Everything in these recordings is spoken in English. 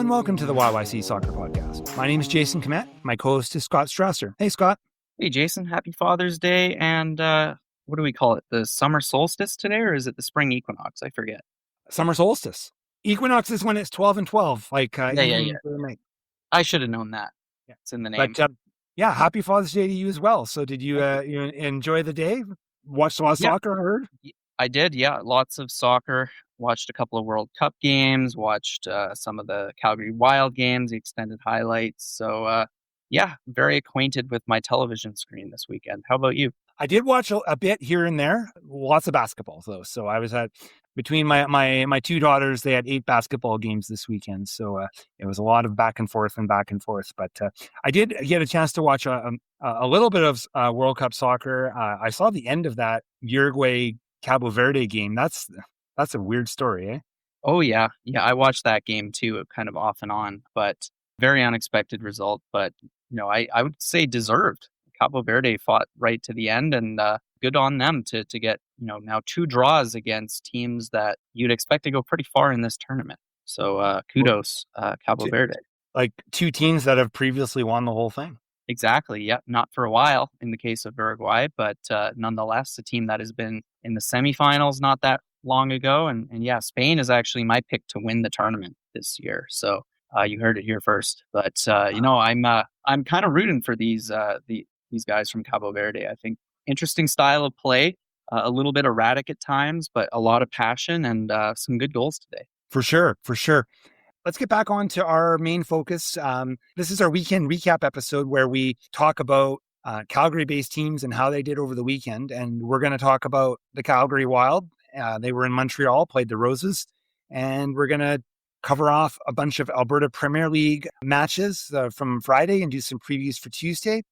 and welcome to the YYC Soccer Podcast. My name is Jason Kmet. My co-host is Scott Strasser. Hey, Scott. Hey, Jason. Happy Father's Day. And what do we call it? The summer solstice today, or is it the spring equinox? I forget. Summer solstice. Equinox is when it's 12 and 12. Yeah. I should have known that. Yeah. It's in the name. But happy Father's Day to you as well. So did you enjoy the day? Watched a lot of soccer, I heard? I did, yeah. Lots of soccer. Watched a couple of World Cup games. Watched some of the Calgary Wild games, the extended highlights. So, very acquainted with my television screen this weekend. How about you? I did watch a bit here and there. Lots of basketball, though. So I was between my two daughters, they had 8 basketball games this weekend. So it was a lot of back and forth. But I did get a chance to watch a little bit of World Cup soccer. I saw the end of that Uruguay Cabo Verde game. That's a weird story, eh? Oh, yeah. Yeah, I watched that game too, kind of off and on, but very unexpected result. But, I would say deserved. Cabo Verde fought right to the end, and good on them to get, now 2 draws against teams that you'd expect to go pretty far in this tournament. So kudos, Cabo Verde. Like 2 teams that have previously won the whole thing. Exactly. Yeah. Not for a while in the case of Uruguay, but nonetheless, a team that has been in the semifinals not that long ago. And Spain is actually my pick to win the tournament this year. So you heard it here first. But, I'm kind of rooting for these guys from Cabo Verde. I think interesting style of play, a little bit erratic at times, but a lot of passion and some good goals today. For sure. Let's get back on to our main focus. This is our weekend recap episode where we talk about Calgary-based teams and how they did over the weekend. And we're going to talk about the Calgary Wild. They were in Montreal, played the Roses. And we're going to cover off a bunch of Alberta Premier League matches from Friday and do some previews for Tuesday.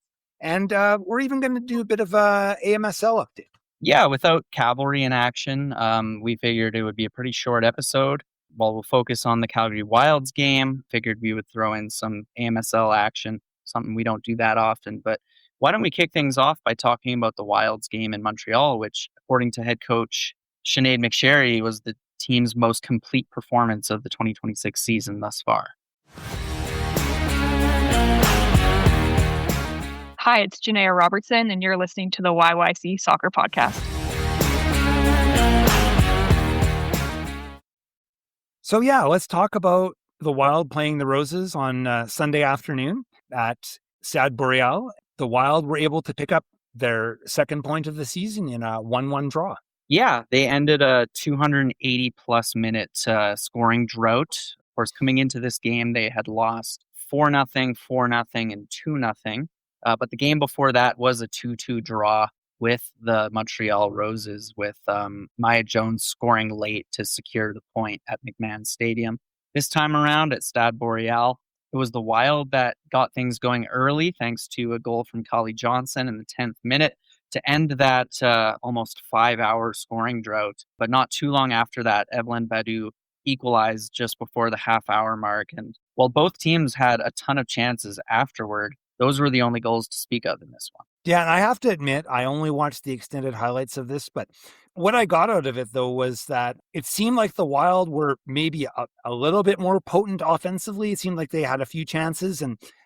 And we're even going to do a bit of a AMSL update. Yeah, without cavalry in action, we figured it would be a pretty short episode. While we'll focus on the Calgary Wild's game, figured we would throw in some AMSL action, something we don't do that often. But why don't we kick things off by talking about the Wild's game in Montreal, which, according to head coach Sinead McSherry, was the team's most complete performance of the 2026 season thus far. Hi, it's Janaea Robertson, and you're listening to the YYC Soccer Podcast. So let's talk about the Wild playing the Roses on Sunday afternoon at Stade Boreal. The Wild were able to pick up their second point of the season in a 1-1 draw. Yeah, they ended a 280-plus minute scoring drought. Of course, coming into this game, they had lost 4-0, 4-0, and 2-0. But the game before that was a 2-2 draw with the Montreal Roses, with Maya Jones scoring late to secure the point at McMahon Stadium. This time around at Stade Boreal, it was the Wild that got things going early thanks to a goal from Collie Johnson in the 10th minute to end that almost 5-hour scoring drought. But not too long after that, Evelyn Badu equalized just before the half-hour mark. And while both teams had a ton of chances afterward, those were the only goals to speak of in this one. Yeah, and I have to admit, I only watched the extended highlights of this, but what I got out of it, though, was that it seemed like the Wild were maybe a little bit more potent offensively. It seemed like they had a few chances.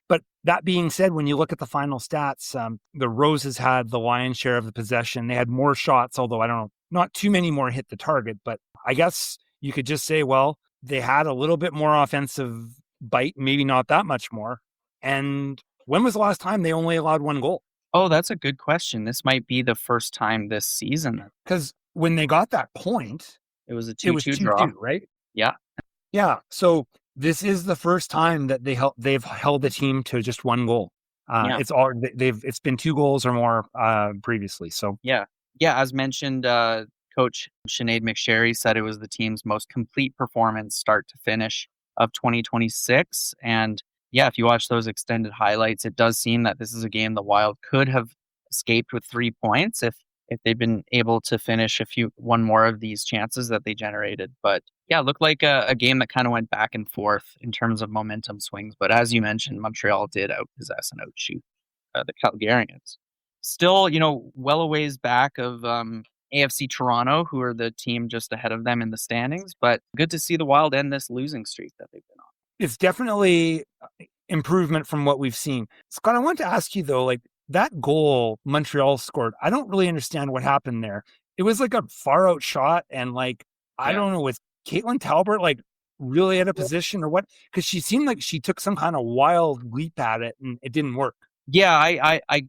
But that being said, when you look at the final stats, the Roses had the lion's share of the possession. They had more shots, although I don't know, not too many more hit the target. But I guess you could just say, well, they had a little bit more offensive bite, maybe not that much more. And when was the last time they only allowed 1 goal? Oh, that's a good question. This might be the first time this season. Because when they got that point, it was a 2-2 draw, right? Yeah. Yeah. So this is the first time that they've held the team to just 1 goal. It's been 2 goals or more previously. So yeah. As mentioned, Coach Sinead McSherry said it was the team's most complete performance, start to finish, of 2026, and if you watch those extended highlights, it does seem that this is a game the Wild could have escaped with 3 points if they'd been able to finish one more of these chances that they generated. But it looked like a game that kind of went back and forth in terms of momentum swings. But as you mentioned, Montreal did outpossess and outshoot the Calgarians. Still, well a ways back of AFC Toronto, who are the team just ahead of them in the standings. But good to see the Wild end this losing streak that they've been on. It's definitely improvement from what we've seen. Scott, I want to ask you though, like that goal Montreal scored, I don't really understand what happened there. It was like a far out shot, and like, I don't know, was Caitlin Talbert like really at a position or what? Because she seemed like she took some kind of wild leap at it and it didn't work. Yeah, I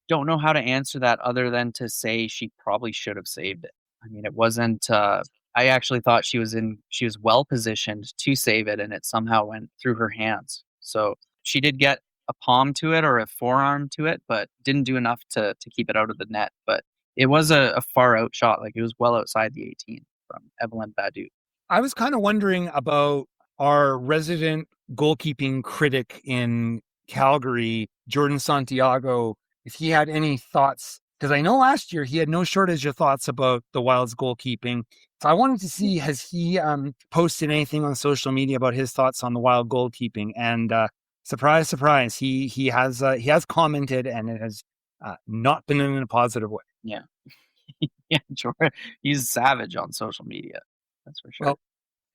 don't know how to answer that other than to say she probably should have saved it. I mean, it wasn't. I actually thought she was well positioned to save it, and it somehow went through her hands. So she did get a palm to it or a forearm to it, but didn't do enough to keep it out of the net. But it was a far out shot, like it was well outside the 18 from Evelyn Badu. I was kind of wondering about our resident goalkeeping critic in Calgary, Jordan Santiago, if he had any thoughts, because I know last year he had no shortage of thoughts about the Wild's goalkeeping. So I wanted to see, has he posted anything on social media about his thoughts on the Wild goalkeeping? And surprise, surprise, he has commented, and it has not been in a positive way. Yeah. Yeah, Jordan, he's savage on social media. That's for sure.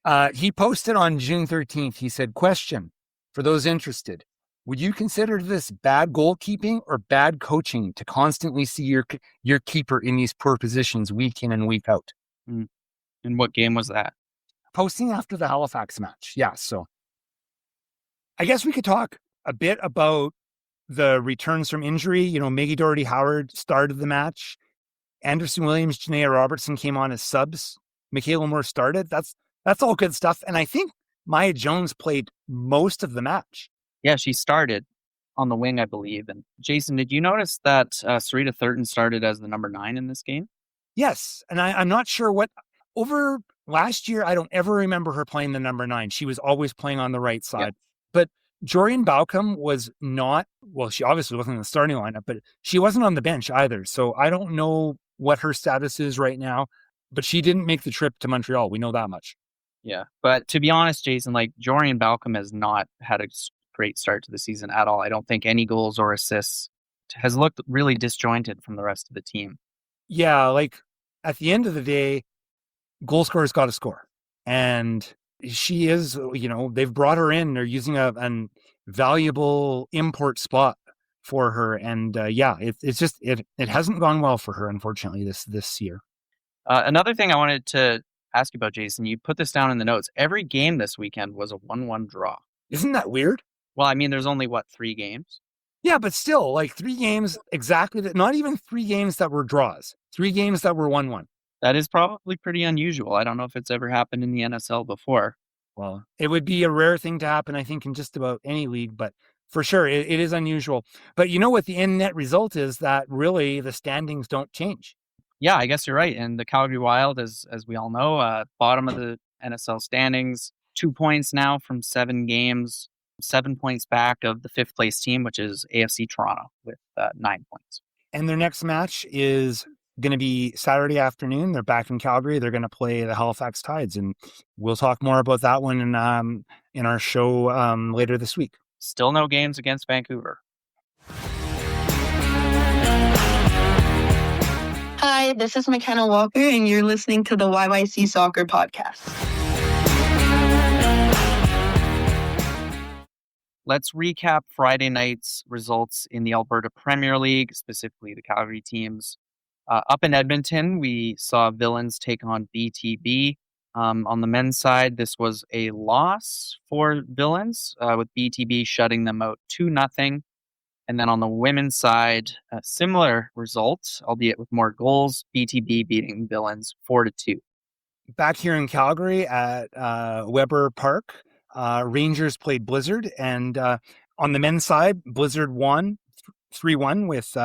Well, he posted on June 13th. He said, question for those interested. Would you consider this bad goalkeeping or bad coaching to constantly see your keeper in these poor positions week in and week out? And what game was that? Posting after the Halifax match. Yeah. So I guess we could talk a bit about the returns from injury. You know, Maggie Doherty Howard started the match. Anderson Williams, Janaea Robertson came on as subs. Michaela Moore started. That's all good stuff. And I think Maya Jones played most of the match. Yeah, she started on the wing, I believe. And Jason, did you notice that Sarita Thurton started as the number 9 in this game? Yes. And I'm not sure what over last year, I don't ever remember her playing the number 9. She was always playing on the right side. Yeah. But Jorian Baucom was not, well, she obviously wasn't in the starting lineup, but she wasn't on the bench either. So I don't know what her status is right now, but she didn't make the trip to Montreal. We know that much. Yeah. But to be honest, Jason, like Jorian Baucom has not had a great start to the season at all. I don't think any goals or assists, has looked really disjointed from the rest of the team. Yeah. Like at the end of the day, goal scorer's got to score. And she is, you know, they've brought her in. They're using a valuable import spot for her. And it's just, it hasn't gone well for her, unfortunately, this year. Another thing I wanted to ask you about, Jason, you put this down in the notes. Every game this weekend was a 1-1 draw. Isn't that weird? Well, I mean, there's only, 3 games? Yeah, but still, like 3 games exactly, not even 3 games that were draws, 3 games that were 1-1. That is probably pretty unusual. I don't know if it's ever happened in the NSL before. Well, it would be a rare thing to happen, I think, in just about any league, but for sure, it is unusual. But you know what the end net result is, that really the standings don't change. Yeah, I guess you're right. And the Calgary Wild, as we all know, bottom of the NSL standings, 2 points now from 7 games, 7 points back of the 5th place team, which is AFC Toronto with 9 points. And their next match is going to be Saturday afternoon. They're back in Calgary. They're going to play the Halifax Tides, and we'll talk more about that one in our show later this week. Still no games against Vancouver. Hi, this is McKenna Walker, and you're listening to the YYC Soccer Podcast. Let's recap Friday night's results in the Alberta Premier League, specifically the Calgary teams. Up in Edmonton, we saw Villains take on BTB. On the men's side, this was a loss for Villains, with BTB shutting them out 2-0. And then on the women's side, a similar result, albeit with more goals, BTB beating Villains 4-2. Back here in Calgary at Weber Park, Rangers played Blizzard, and on the men's side, Blizzard won 3-1 with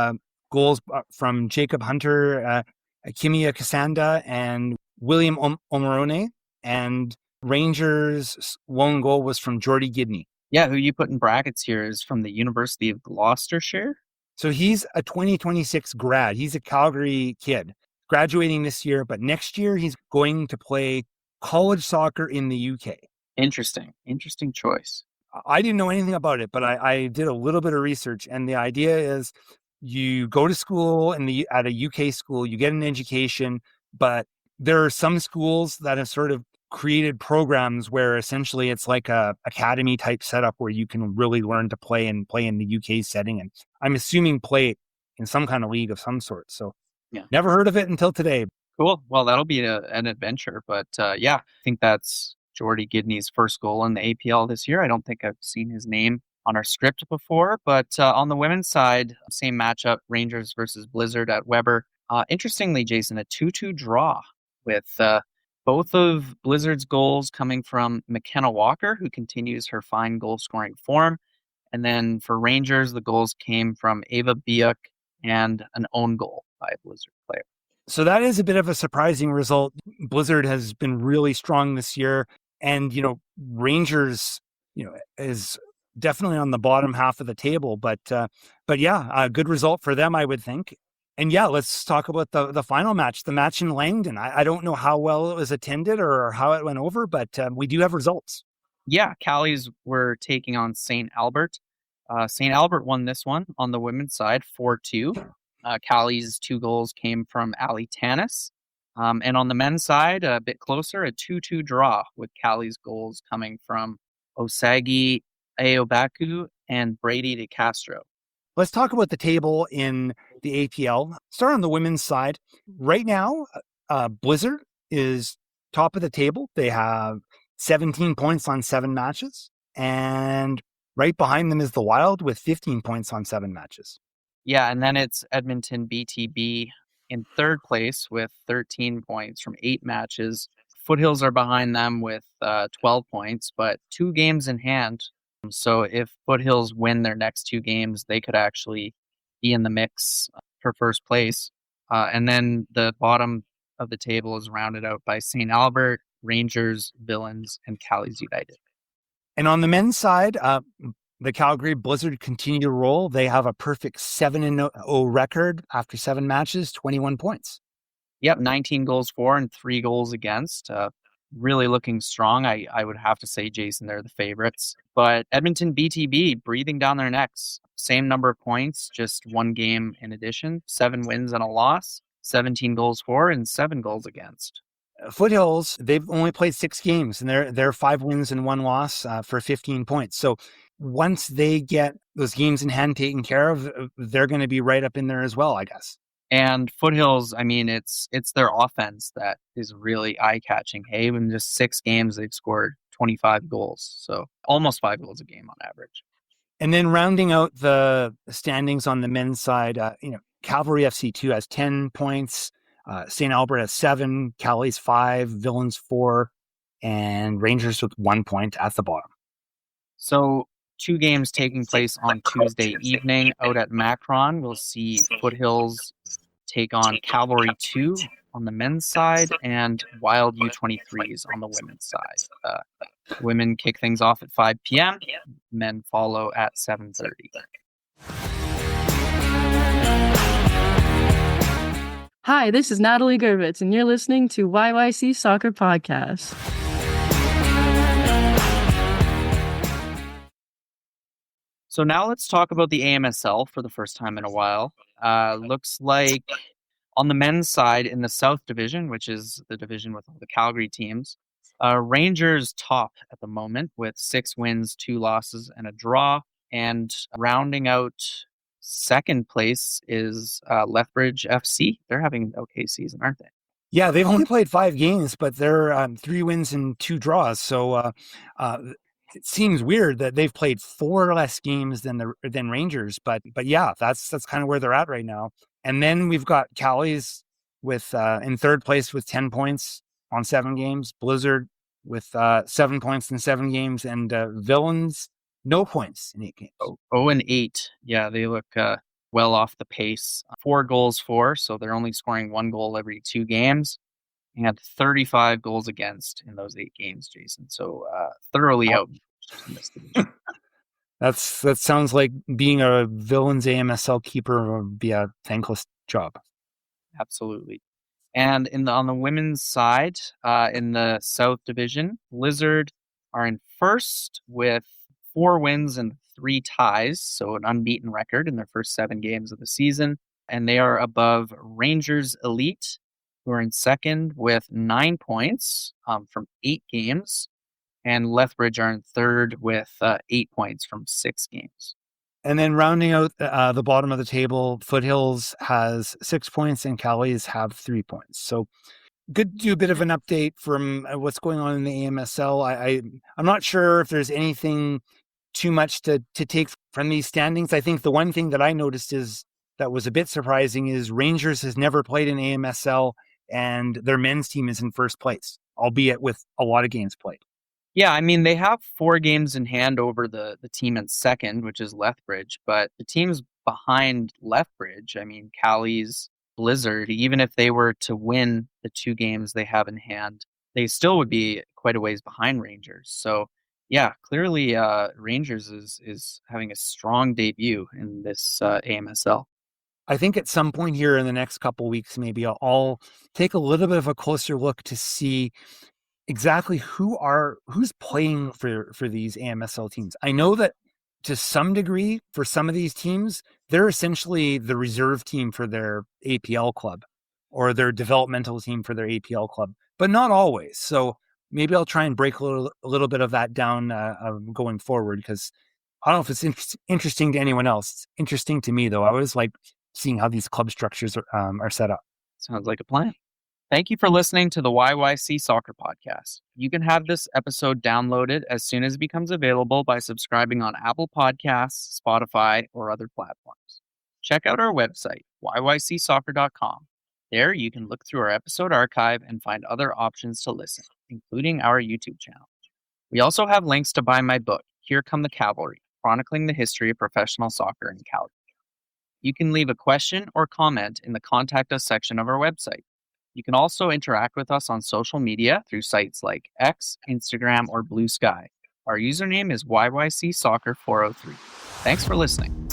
goals from Jacob Hunter, Kimia Kasanda, and William Omarone. And Rangers' lone goal was from Jordy Gidney. Yeah, who you put in brackets here is from the University of Gloucestershire. So he's a 2026 grad. He's a Calgary kid, graduating this year, but next year he's going to play college soccer in the UK. Interesting choice. I didn't know anything about it, but I did a little bit of research, and the idea is you go to school at a UK school, you get an education, but there are some schools that have sort of created programs where essentially it's like a academy type setup where you can really learn to play in the UK setting. And I'm assuming play in some kind of league of some sort. So Yeah. Never heard of it until today. Cool. Well, that'll be an adventure. But yeah, I think that's Jordy Gidney's first goal in the APL this year. I don't think I've seen his name on our script before. But on the women's side, same matchup, Rangers versus Blizzard at Weber. Interestingly, Jason, a 2-2 draw with both of Blizzard's goals coming from McKenna Walker, who continues her fine goal-scoring form. And then for Rangers, the goals came from Ava Biuk and an own goal by a Blizzard player. So that is a bit of a surprising result. Blizzard has been really strong this year. And, Rangers, is definitely on the bottom half of the table. But yeah, a good result for them, I would think. And yeah, let's talk about the final match, the match in Langdon. I don't know how well it was attended or how it went over, but we do have results. Yeah, Callies were taking on St. Albert. St. Albert won this one on the women's side, 4-2. Callies' 2 goals came from Ali Tanis. And on the men's side, a bit closer, a 2-2 draw with Callies' goals coming from Osagi Aobaku and Brady De Castro. Let's talk about the table in the APL. Start on the women's side. Right now, Blizzard is top of the table. They have 17 points on 7 matches. And right behind them is the Wild with 15 points on 7 matches. Yeah, and then it's Edmonton BTB in third place with 13 points from 8 matches. Foothills are behind them with 12 points, but 2 games in hand. So if Foothills win their next 2 games, they could actually be in the mix for first place. And then the bottom of the table is rounded out by St. Albert, Rangers, Villains, and Callies United. And on the men's side, the Calgary Blizzard continue to roll. They have a perfect 7-0 record after 7 matches, 21 points. Yep, 19 goals for and 3 goals against. Really looking strong. I would have to say, Jason, they're the favorites. But Edmonton BTB breathing down their necks. Same number of points, just 1 game in addition. 7 wins and a loss. 17 goals for and 7 goals against. Foothills, they've only played 6 games, and they're 5 wins and 1 loss for 15 points. So once they get those games in hand taken care of, they're going to be right up in there as well, I guess. And Foothills, I mean, it's their offense that is really eye-catching. Hey, in just 6 games, they've scored 25 goals. So almost 5 goals a game on average. And then rounding out the standings on the men's side, Calgary FC2 has 10 points. St. Albert has 7, Callies 5, Villains 4, and Rangers with 1 point at the bottom. So 2 games taking place on Tuesday evening out at Macron. We'll see Foothills take on Cavalry 2 on the men's side and Wild U23s on the women's side. Women kick things off at 5 p.m. Men follow at 7:30. Hi, this is Natalie Gervitz, and you're listening to YYC Soccer Podcast. So now let's talk about the AMSL for the first time in a while. Looks like on the men's side in the South Division, which is the division with all the Calgary teams, Rangers top at the moment with 6 wins, 2 losses, and a draw. And rounding out second place is Lethbridge FC. They're having an okay season, aren't they? Yeah, they've only played 5 games, but they're 3 wins and 2 draws. So it seems weird that they've played 4 less games than Rangers, but yeah, that's kind of where they're at right now. And then we've got Callies with in third place with 10 points on 7 games, Blizzard with 7 points in 7 games, and Villains no points in 8 games. 0-8. Yeah, they look well off the pace. 4 goals for, so they're only scoring 1 goal every 2 games. And 35 goals against in those 8 games, Jason. So thoroughly out in this division. That sounds like being a Villains AMSL keeper would be a thankless job. Absolutely. And on the women's side, in the South Division, Blizzard are in first with 4 wins and 3 ties, so an unbeaten record in their first 7 games of the season. And they are above Rangers Elite who are in second with 9 points from 8 games. And Lethbridge are in third with 8 points from 6 games. And then rounding out the bottom of the table, Foothills has 6 points and Callies have 3 points. So good to do a bit of an update from what's going on in the AMSL. I'm not sure if there's anything too much to take from these standings. I think the one thing that I noticed that was a bit surprising is Rangers has never played in AMSL and their men's team is in first place, albeit with a lot of games played. Yeah, I mean, they have 4 games in hand over the team in second, which is Lethbridge, but the teams behind Lethbridge, I mean, Callies, Blizzard, even if they were to win the 2 games they have in hand, they still would be quite a ways behind Rangers. So, yeah, clearly Rangers is having a strong debut in this AMSL. I think at some point here in the next couple of weeks, maybe I'll take a little bit of a closer look to see exactly who's playing for these AMSL teams. I know that to some degree for some of these teams, they're essentially the reserve team for their APL club or their developmental team for their APL club, but not always. So maybe I'll try and break a little bit of that down going forward, because I don't know if it's interesting to anyone else. It's interesting to me, though. I always like seeing how these club structures are set up. Sounds like a plan. Thank you for listening to the YYC Soccer Podcast. You can have this episode downloaded as soon as it becomes available by subscribing on Apple Podcasts, Spotify, or other platforms. Check out our website, yycsoccer.com. There, you can look through our episode archive and find other options to listen, including our YouTube channel. We also have links to buy my book, Here Come the Cavalry, chronicling the history of professional soccer in Calgary. You can leave a question or comment in the Contact Us section of our website. You can also interact with us on social media through sites like X, Instagram, or Blue Sky. Our username is YYC Soccer 403. Thanks for listening.